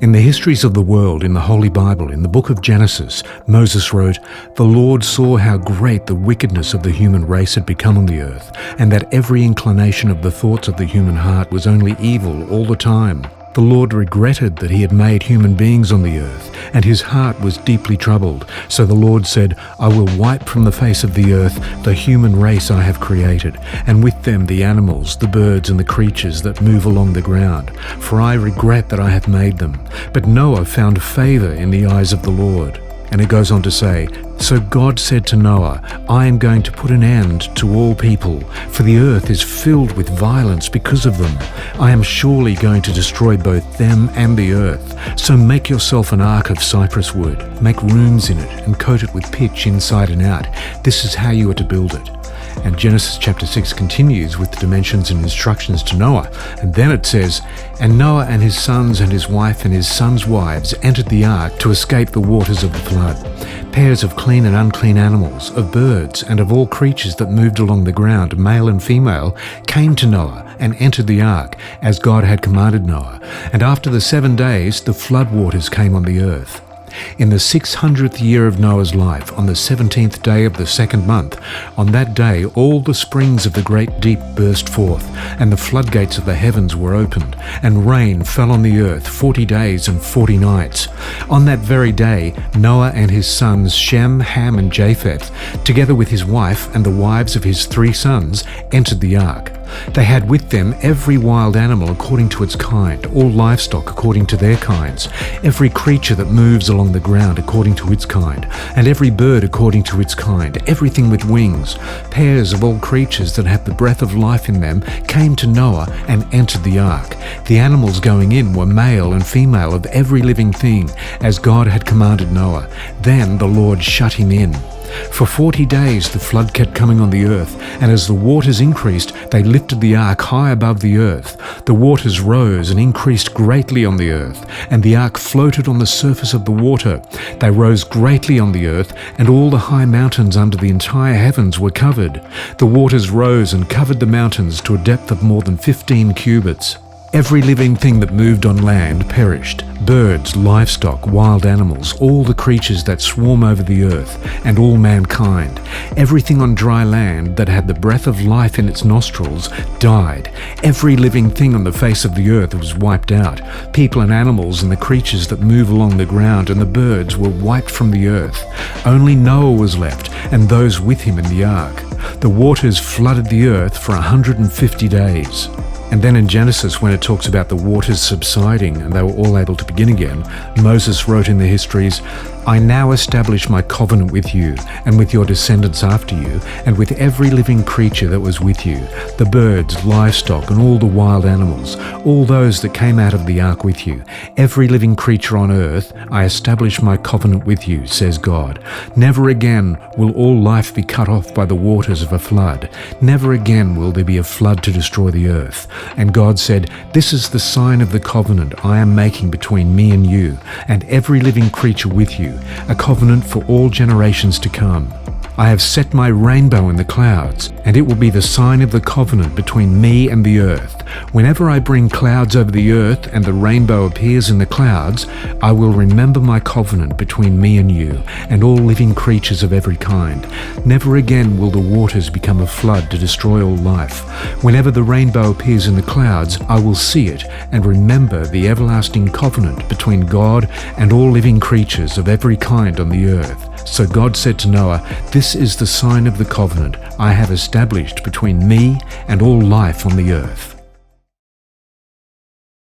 In the histories of the world, in the Holy Bible, in the book of Genesis, Moses wrote, "The Lord saw how great the wickedness of the human race had become on the earth, and that every inclination of the thoughts of the human heart was only evil all the time. The Lord regretted that he had made human beings on the earth, and his heart was deeply troubled. So the Lord said, I will wipe from the face of the earth the human race I have created, and with them the animals, the birds, and the creatures that move along the ground. For I regret that I have made them. But Noah found favor in the eyes of the Lord." And it goes on to say, "So God said to Noah, I am going to put an end to all people, for the earth is filled with violence because of them. I am surely going to destroy both them and the earth. So make yourself an ark of cypress wood, make rooms in it, and coat it with pitch inside and out. This is how you are to build it." And Genesis chapter 6 continues with the dimensions and instructions to Noah. And then it says, "And Noah and his sons and his wife and his sons' wives entered the ark to escape the waters of the flood. Pairs of clean and unclean animals, of birds, and of all creatures that moved along the ground, male and female, came to Noah and entered the ark, as God had commanded Noah. And after the 7 days, the flood waters came on the earth. In the 600th year of Noah's life, on the 17th day of the 2nd month, on that day all the springs of the great deep burst forth, and the floodgates of the heavens were opened, and rain fell on the earth 40 days and 40 nights. On that very day, Noah and his sons Shem, Ham, and Japheth, together with his wife and the wives of his 3 sons, entered the ark. They had with them every wild animal according to its kind, all livestock according to their kinds, every creature that moves along the ground according to its kind, and every bird according to its kind, everything with wings. Pairs of all creatures that have the breath of life in them came to Noah and entered the ark. The animals going in were male and female of every living thing, as God had commanded Noah. Then the Lord shut him in. For 40 days the flood kept coming on the earth, and as the waters increased, they lifted the ark high above the earth. The waters rose and increased greatly on the earth, and the ark floated on the surface of the water. They rose greatly on the earth, and all the high mountains under the entire heavens were covered. The waters rose and covered the mountains to a depth of more than 15 cubits. Every living thing that moved on land perished, birds, livestock, wild animals, all the creatures that swarm over the earth, and all mankind. Everything on dry land that had the breath of life in its nostrils died. Every living thing on the face of the earth was wiped out. People and animals and the creatures that move along the ground and the birds were wiped from the earth. Only Noah was left, and those with him in the ark. The waters flooded the earth for 150 days. And then in Genesis, when it talks about the waters subsiding and they were all able to begin again, Moses wrote in the histories, "I now establish my covenant with you and with your descendants after you, and with every living creature that was with you, the birds, livestock, and all the wild animals, all those that came out of the ark with you. Every living creature on earth, I establish my covenant with you, says God. Never again will all life be cut off by the waters of a flood. Never again will there be a flood to destroy the earth." And God said, "This is the sign of the covenant I am making between me and you, and every living creature with you, a covenant for all generations to come. I have set my rainbow in the clouds, and it will be the sign of the covenant between me and the earth. Whenever I bring clouds over the earth and the rainbow appears in the clouds, I will remember my covenant between me and you, and all living creatures of every kind. Never again will the waters become a flood to destroy all life. Whenever the rainbow appears in the clouds, I will see it and remember the everlasting covenant between God and all living creatures of every kind on the earth." So God said to Noah, "This is the sign of the covenant I have established between me and all life on the earth."